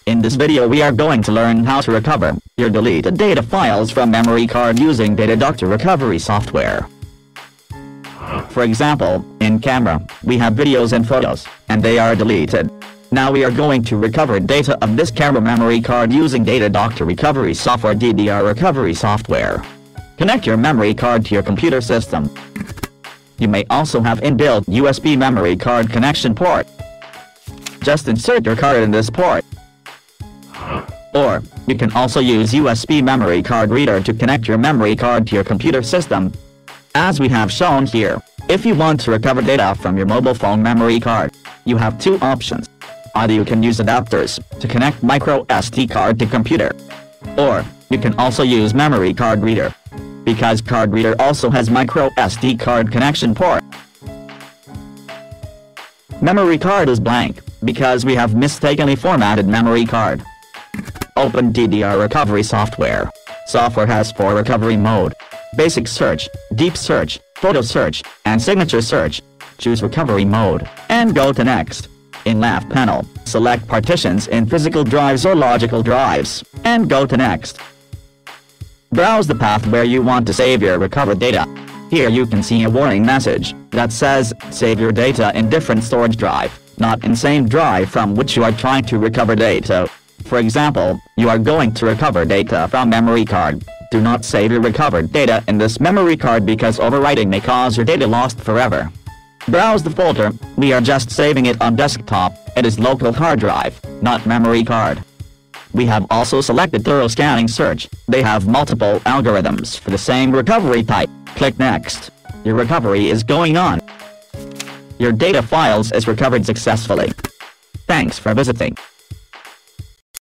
In this video we are going to learn how to recover your deleted data files from memory card using Data Doctor recovery software. For example, in camera, we have videos and photos, and they are deleted. Now we are going to recover data of this camera memory card using Data Doctor recovery software DDR recovery software. Connect your memory card to your computer system. You may also have inbuilt USB memory card connection port. Just insert your card in this port. Or, you can also use USB memory card reader to connect your memory card to your computer system. As we have shown here, if you want to recover data from your mobile phone memory card, you have two options. Either you can use adapters to connect micro SD card to computer. Or, you can also use memory card reader, because card reader also has micro SD card connection port. Memory card is blank, because we have mistakenly formatted memory card. Open DDR recovery software. Software has 4 recovery mode: basic search, deep search, photo search, and signature search. Choose recovery mode, and go to next. In left panel, select partitions in physical drives or logical drives, and go to next. Browse the path where you want to save your recovered data. Here you can see a warning message that says, save your data in different storage drive, not in same drive from which you are trying to recover data. For example, you are going to recover data from memory card. Do not save your recovered data in this memory card because overwriting may cause your data lost forever. Browse the folder. We are just saving it on desktop. It is local hard drive, not memory card. We have also selected thorough scanning search. They have multiple algorithms for the same recovery type. Click next. Your recovery is going on. Your data files is recovered successfully. Thanks for visiting.